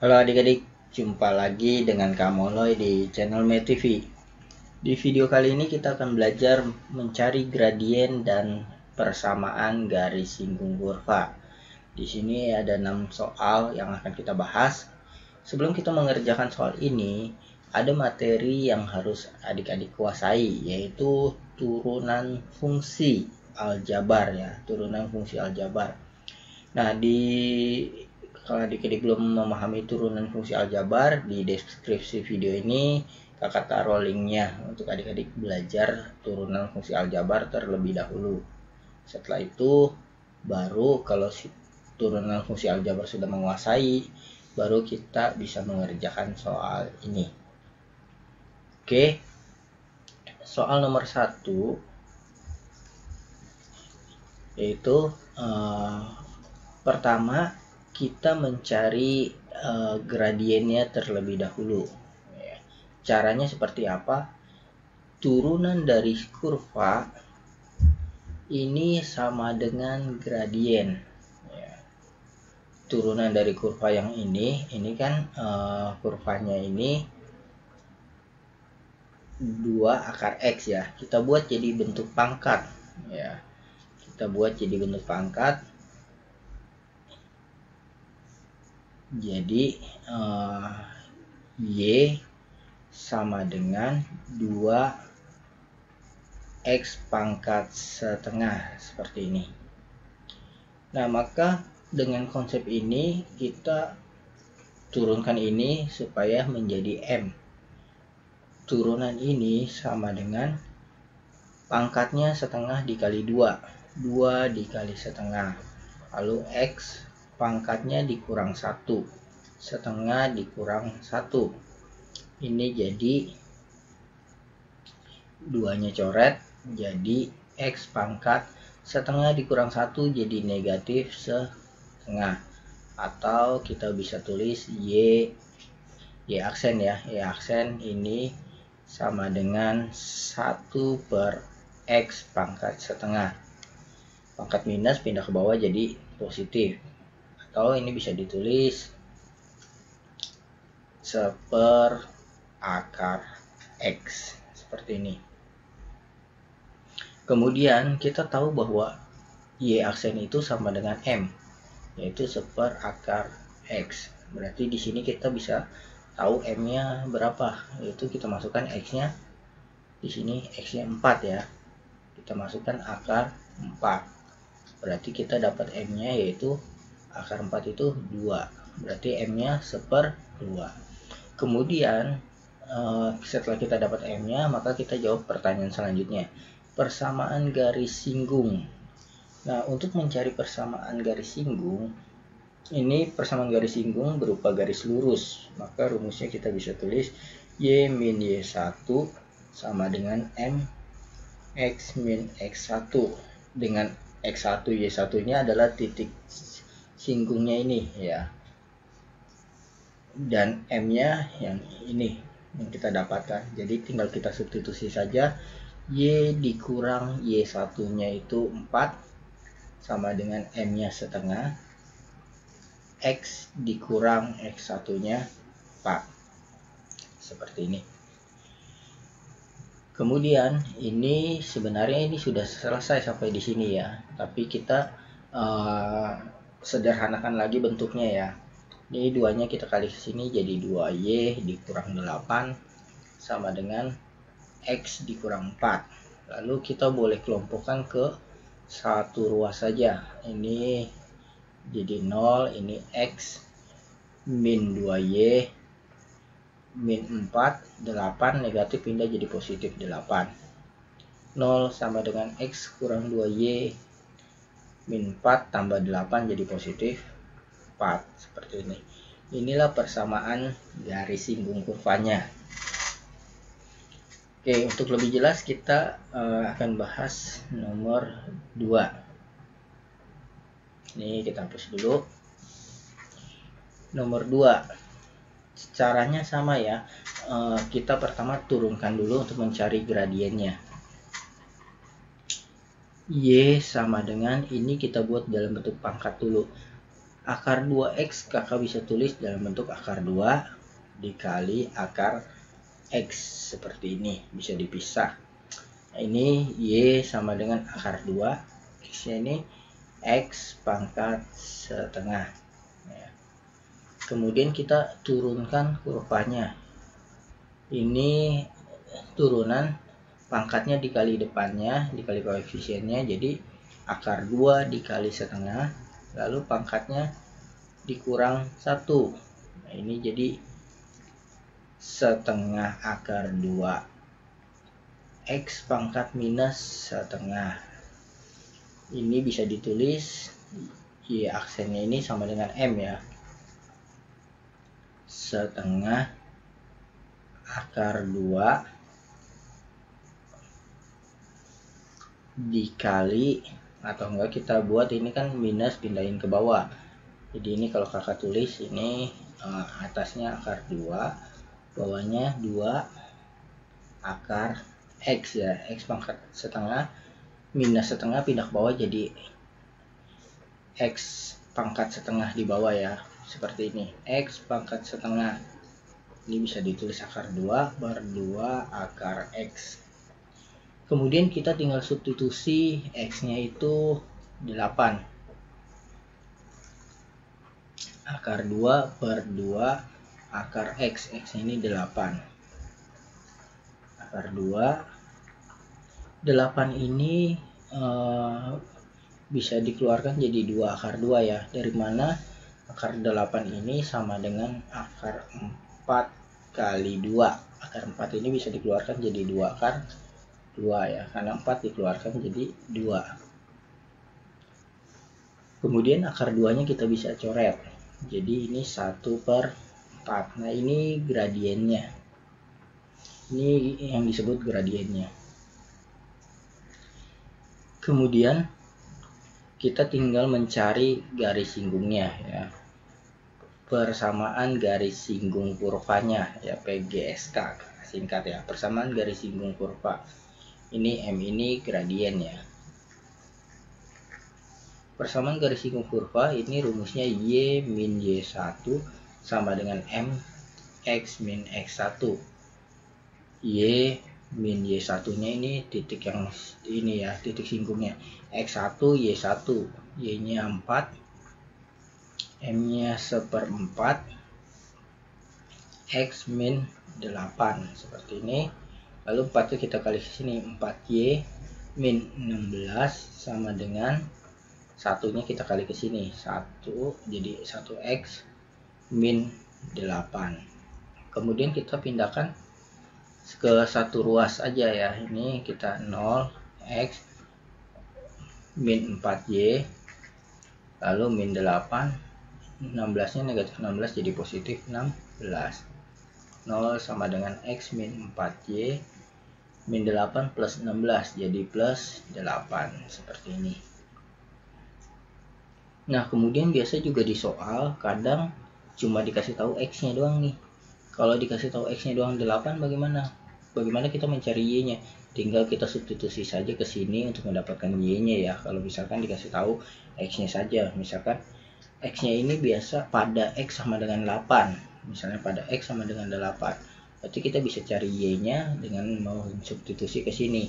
Halo adik-adik, jumpa lagi dengan Kak Moloy di channel MeTV. Di video kali ini kita akan belajar mencari gradien dan persamaan garis singgung kurva. Di sini ada 6 soal yang akan kita bahas. Sebelum kita mengerjakan soal ini, ada materi yang harus adik-adik kuasai, yaitu turunan fungsi aljabar ya, turunan fungsi aljabar. Nah, kalau adik-adik belum memahami turunan fungsi aljabar, di deskripsi video ini kakak taruh linknya untuk adik-adik belajar turunan fungsi aljabar terlebih dahulu. Setelah itu, baru kalau turunan fungsi aljabar sudah menguasai, baru kita bisa mengerjakan soal ini. Oke, soal nomor 1 yaitu pertama kita mencari gradiennya terlebih dahulu. Caranya seperti apa? Turunan dari kurva ini sama dengan gradien. Turunan dari kurva yang ini kan kurvanya ini 2 akar X ya. Kita buat jadi bentuk pangkat ya. Kita buat jadi bentuk pangkat. Jadi Y sama dengan 2X pangkat setengah seperti ini. Nah, maka dengan konsep ini kita turunkan ini supaya menjadi M. Turunan ini sama dengan pangkatnya setengah dikali 2. 2 dikali setengah. Lalu X pangkatnya dikurang 1. Setengah dikurang 1. Ini jadi 2-nya coret. Jadi X pangkat setengah dikurang 1 jadi negatif setengah. Atau kita bisa tulis Y aksen ya. Y aksen ini sama dengan 1 per X pangkat setengah. Pangkat minus pindah ke bawah jadi positif. Atau ini bisa ditulis 1 per akar X. Seperti ini. Kemudian kita tahu bahwa Y aksen itu sama dengan M. Yaitu 1 per akar X. Berarti di sini kita bisa tahu M-nya berapa. Yaitu kita masukkan X-nya. Di sini X-nya 4 ya. Kita masukkan akar 4. Berarti kita dapat M-nya yaitu akar 4 itu 2. Berarti M-nya 1 per 2. Kemudian setelah kita dapat M-nya, maka kita jawab pertanyaan selanjutnya. Persamaan garis singgung. Nah, untuk mencari persamaan garis singgung, ini persamaan garis singgung berupa garis lurus. Maka rumusnya kita bisa tulis Y min Y1 sama dengan M X min X1, dengan X1 Y1 nya adalah titik singgungnya ini ya, dan M nya yang ini yang kita dapatkan. Jadi tinggal kita substitusi saja. Y dikurang Y1 nya itu 4 sama dengan M nya setengah, X dikurang X1 nya 4 seperti ini. Kemudian ini sebenarnya ini sudah selesai sampai di sini ya, tapi kita sederhanakan lagi bentuknya ya. Ini 2-nya kita kali ke sini jadi 2Y dikurang 8 sama dengan X dikurang 4. Lalu kita boleh kelompokkan ke satu ruas saja. Ini jadi 0, ini X min 2Y min 4, 8 negatif pindah jadi positif 8. 0 sama dengan X kurang 2Y min 4 tambah 8 jadi positif 4. Seperti ini. Inilah persamaan garis singgung kurvanya. Oke, untuk lebih jelas kita akan bahas nomor 2. Ini kita hapus dulu. Nomor 2. Caranya sama ya. Kita pertama turunkan dulu untuk mencari gradiennya. Y sama dengan ini kita buat dalam bentuk pangkat dulu. Akar 2x kakak bisa tulis dalam bentuk akar 2 dikali akar x seperti ini, bisa dipisah. Nah, ini y sama dengan akar 2, x nya ini x pangkat setengah. Kemudian kita turunkan kurvanya. Ini turunan, pangkatnya dikali depannya, dikali koefisiennya, jadi akar 2 dikali setengah, lalu pangkatnya dikurang 1. Nah, ini jadi setengah akar 2 x pangkat minus setengah. Ini bisa ditulis y aksennya ini sama dengan m ya, setengah akar 2 dikali, atau enggak kita buat ini kan minus pindahin ke bawah, jadi ini kalau kakak tulis ini atasnya akar 2, bawahnya 2 akar x ya, x pangkat setengah minus setengah pindah ke bawah jadi x pangkat setengah di bawah ya, seperti ini, x pangkat setengah. Ini bisa ditulis akar 2 bar 2 akar x. Kemudian kita tinggal substitusi x nya itu 8, akar 2 per 2 akar x, x ini 8. Akar 2, 8 ini bisa dikeluarkan jadi 2 akar 2 ya. Dari mana akar 8 ini sama dengan akar 4 kali 2. Akar 4 ini bisa dikeluarkan jadi 2 akar 2 ya, karena 4 dikeluarkan jadi 2. Kemudian akar 2 nya kita bisa coret, jadi ini 1 per 4. Nah ini gradiennya, ini yang disebut gradiennya. Kemudian kita tinggal mencari garis singgungnya ya, persamaan garis singgung kurvanya ya, PGSK singkat ya, persamaan garis singgung kurva. Ini m ini gradien ya. Persamaan garis singgung kurva ini rumusnya y min y1 sama dengan m x min x1. Y min y1 nya ini titik yang ini ya, titik singgungnya, x1 y1, y nya 4, m nya 1/4, x min 8 seperti ini. Lalu 4 itu kita kali ke sini, 4y min 16 sama dengan satunya kita kali ke sini, 1 jadi 1x min 8. Kemudian kita pindahkan ke satu ruas aja ya, ini kita 0x min 4y lalu min 8, 16 nya negatif 16 jadi positif 16, 0 sama dengan x min 4y min 8 plus 16 jadi plus 8 seperti ini. Nah kemudian biasa juga di soal kadang cuma dikasih tahu x nya doang nih. Kalau dikasih tahu x nya doang 8 bagaimana? Bagaimana kita mencari y nya? Tinggal kita substitusi saja ke sini untuk mendapatkan y nya ya. Kalau misalkan dikasih tahu x nya saja, misalkan x nya ini biasa pada x sama dengan 8, misalnya pada x sama dengan 8, berarti kita bisa cari y nya dengan mau substitusi ke sini.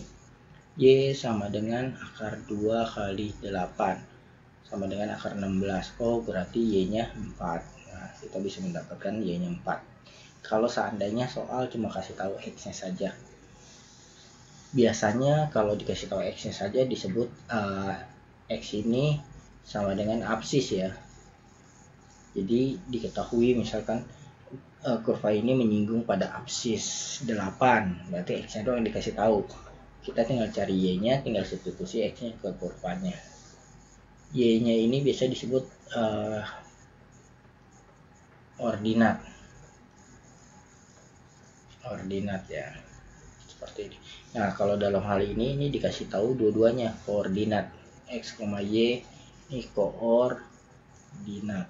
Y sama dengan akar 2 kali 8 sama dengan akar 16. Oh berarti y nya 4. Nah kita bisa mendapatkan y nya 4 kalau seandainya soal cuma kasih tahu x nya saja. Biasanya kalau dikasih tahu x nya saja disebut x ini sama dengan absis ya, jadi diketahui misalkan kurva ini menyinggung pada absis 8, berarti x nya doang dikasih tahu. Kita tinggal cari y nya, tinggal substitusi x nya ke kurvanya. Y nya ini biasa disebut ordinat ya, seperti ini. Nah kalau dalam hal ini dikasih tahu dua-duanya koordinat, x, y ini koordinat.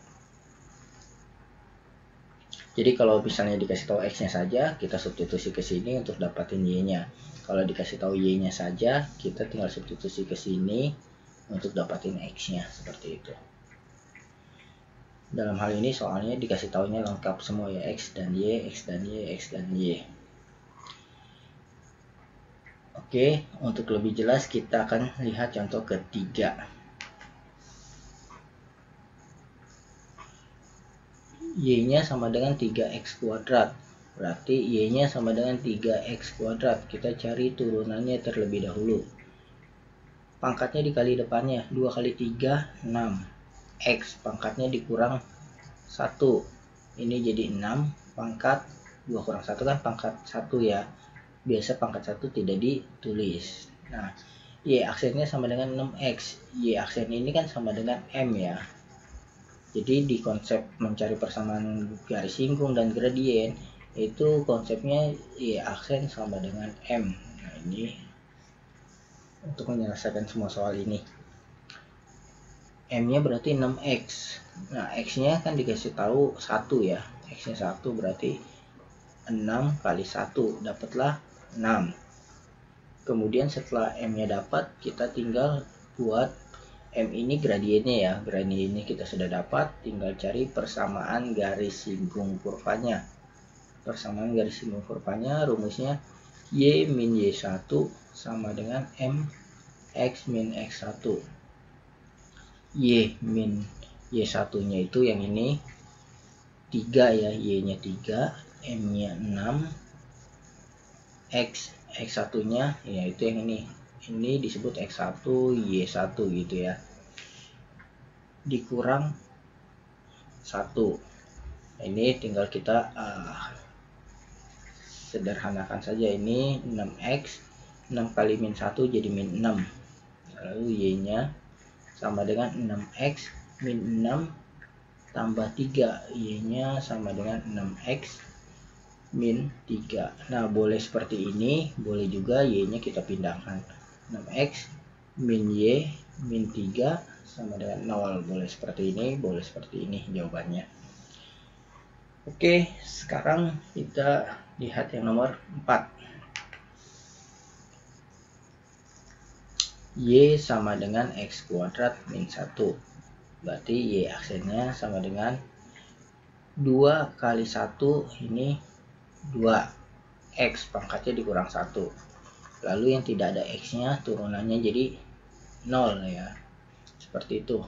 Jadi kalau misalnya dikasih tahu x nya saja, kita substitusi ke sini untuk dapatin y nya. Kalau dikasih tahu y nya saja, kita tinggal substitusi ke sini untuk dapatin x nya, seperti itu. Dalam hal ini soalnya dikasih taunya lengkap semua ya, X dan Y, X dan Y, X dan Y. Oke, untuk lebih jelas kita akan lihat contoh ketiga. Y-nya sama dengan 3X kuadrat. Berarti Y-nya sama dengan 3X kuadrat. Kita cari turunannya terlebih dahulu. Pangkatnya dikali depannya, 2 kali 3, 6. X pangkatnya dikurang 1. Ini jadi 6, pangkat 2 kurang 1 kan pangkat 1 ya. Biasa pangkat 1 tidak ditulis. Nah, Y aksennya sama dengan 6X. Y aksen ini kan sama dengan M ya. Jadi di konsep mencari persamaan garis singgung dan gradien, itu konsepnya Y aksen sama dengan M. Nah, ini untuk menyelesaikan semua soal ini. M-nya berarti 6X. Nah, X-nya kan dikasih tahu 1 ya. X-nya 1 berarti 6 kali 1, dapatlah 6. Kemudian setelah M-nya dapat, kita tinggal buat M ini gradiennya ya. Gradiennya kita sudah dapat, tinggal cari persamaan garis singgung kurvanya. Persamaan garis singgung kurvanya rumusnya Y min Y1 sama dengan M X min X1. Y min Y1-nya itu yang ini 3 ya, Y-nya 3, M-nya 6, X1-nya yaitu yang ini. Ini disebut X1, Y1 gitu ya. Dikurang 1. Ini tinggal kita sederhanakan saja, ini 6X, 6 kali min 1 jadi min 6. Lalu Y-nya sama dengan 6X min 6 tambah 3, Y-nya sama dengan 6X min 3. Nah, boleh seperti ini, boleh juga Y-nya kita pindahkan. 6X min Y min 3 sama dengan 0. Boleh seperti ini, boleh seperti ini jawabannya. Oke, sekarang kita lihat yang nomor 4. Y sama dengan X kuadrat min 1. Berarti Y aksennya sama dengan 2 kali 1, ini 2. X pangkatnya dikurang 1. Lalu yang tidak ada X-nya turunannya jadi 0 ya. Seperti itu.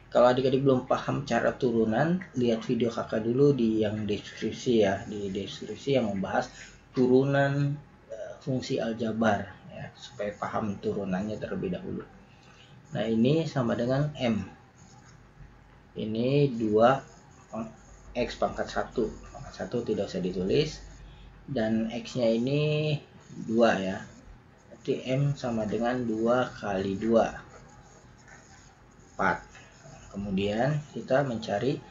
Kalau adik-adik belum paham cara turunan, lihat video kakak dulu di yang deskripsi ya. Di deskripsi yang membahas turunan fungsi aljabar ya, supaya paham turunannya terlebih dahulu. Nah, ini sama dengan M. Ini 2 X pangkat 1. Pangkat 1 tidak usah ditulis. Dan X-nya ini 2 ya. Berarti M sama dengan 2 kali 2. 4. Kemudian kita mencari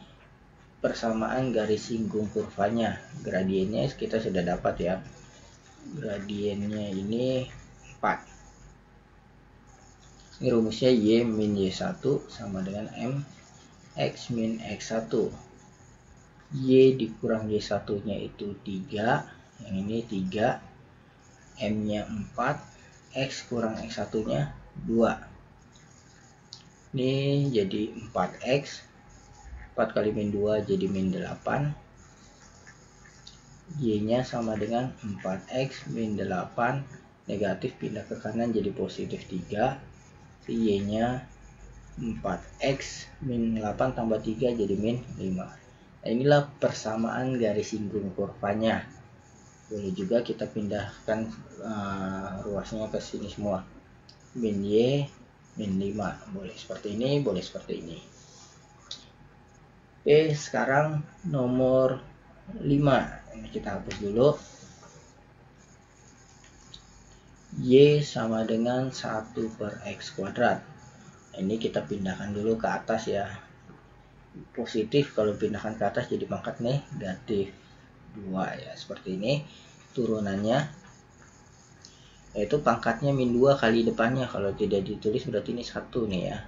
persamaan garis singgung kurvanya. Gradiennya kita sudah dapat ya. Gradiennya ini 4. Ini rumusnya Y min Y1 sama dengan M X min X1. Y dikurang Y1-nya itu 3. Yang ini 3. M-nya 4. X kurang X1-nya 2. Ini jadi 4X. 4 kali min 2 jadi min 8. Y-nya sama dengan 4X min 8. Negatif pindah ke kanan jadi positif 3. Y-nya 4X min 8 tambah 3 jadi min 5. Nah, inilah persamaan garis singgung kurvanya. Boleh juga kita pindahkan ruasnya ke sini semua. Min Y min 5. Boleh seperti ini, boleh seperti ini. Oke, sekarang nomor 5. Ini kita hapus dulu. Y sama dengan 1 per X kuadrat. Ini kita pindahkan dulu ke atas ya. Positif kalau pindahkan ke atas jadi pangkat negatif 2 ya. Seperti ini turunannya. Yaitu pangkatnya min 2 kali depannya. Kalau tidak ditulis berarti ini 1 nih ya.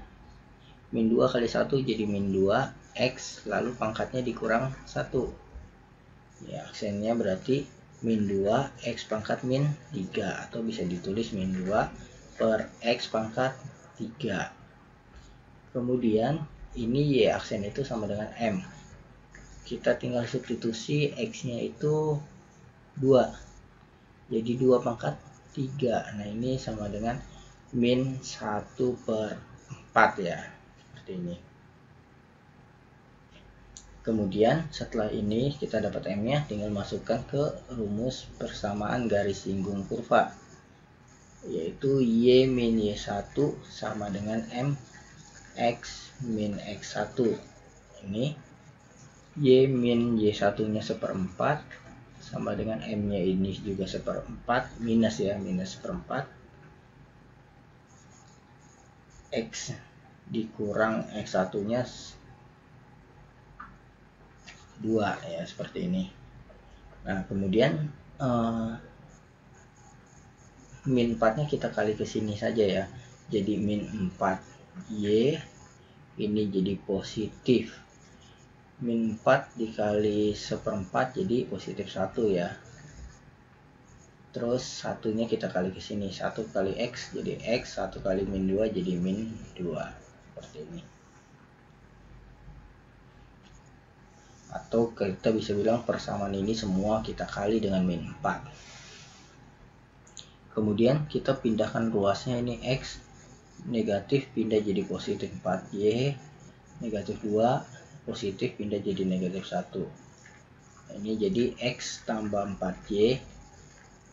Min 2 kali 1 jadi min 2 X, lalu pangkatnya dikurang 1 ya. Aksennya berarti min 2 X pangkat min 3, atau bisa ditulis min 2 per X pangkat 3. Kemudian ini Y aksen itu sama dengan M. Kita tinggal substitusi X-nya itu 2. Jadi 2 pangkat 3. Nah, ini sama dengan min 1/4 ya. Seperti ini. Kemudian setelah ini kita dapat M-nya, tinggal masukkan ke rumus persamaan garis singgung kurva, yaitu Y min Y1 sama dengan M X min X1. Ini Y min Y1 nya 1/4 sama dengan M nya ini juga 1/4, minus ya, minus 1/4, X dikurang X1 nya 2 ya, seperti ini. Nah, kemudian min 4 nya kita kali ke sini saja ya, jadi min 4Y ini jadi positif, min 4 dikali 1/4 jadi positif 1 ya. Terus satunya kita kali ke sini, 1 kali X jadi X, 1 kali min 2 jadi min 2, seperti ini. Atau kita bisa bilang persamaan ini semua kita kali dengan min 4. Kemudian kita pindahkan ruasnya, ini X negatif pindah jadi positif 4Y, negatif 2 positif pindah jadi negatif 1. Ini jadi X tambah 4Y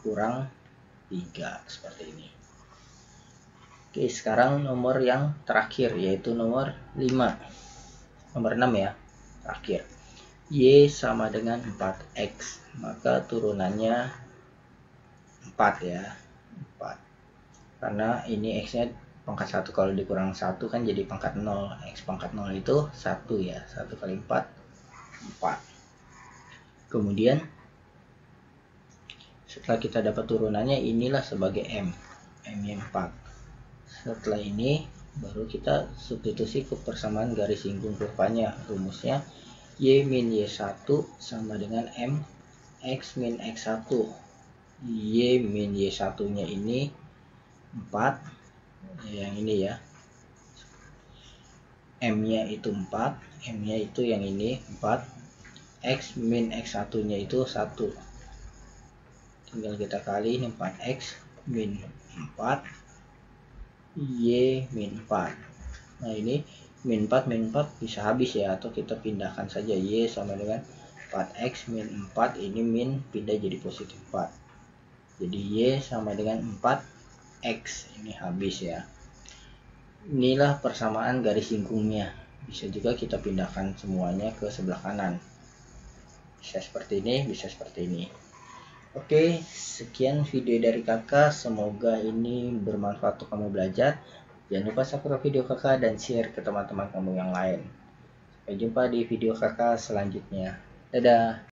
kurang 3, seperti ini. Oke, sekarang nomor yang terakhir, yaitu nomor 5. Nomor 6 ya, terakhir. Y sama dengan 4X, maka turunannya 4 ya, 4. Karena ini X nya pangkat 1, kalau dikurang 1 kan jadi pangkat 0. X pangkat 0 itu 1 ya, 1 kali 4, 4. Kemudian setelah kita dapat turunannya, inilah sebagai M nya 4. Setelah ini baru kita substitusi ke persamaan garis singgung kurvanya. Rumusnya Y min Y1 sama dengan M X min X1. Y min Y1 nya ini 4, yang ini ya, M nya itu 4, M nya itu yang ini 4, X min X1 nya itu 1. Tinggal kita kali, ini 4X min 4 Y min 4. Nah, ini min 4 bisa habis ya, atau kita pindahkan saja, Y sama dengan 4X min 4, ini min pindah jadi positif 4. Jadi Y sama dengan 4X, ini habis ya. Inilah persamaan garis singgungnya. Bisa juga kita pindahkan semuanya ke sebelah kanan. Bisa seperti ini, bisa seperti ini. Oke, sekian video dari kakak. Semoga ini bermanfaat untuk kamu belajar. Jangan lupa subscribe video kakak dan share ke teman-teman kamu yang lain. Sampai jumpa di video kakak selanjutnya. Dadah.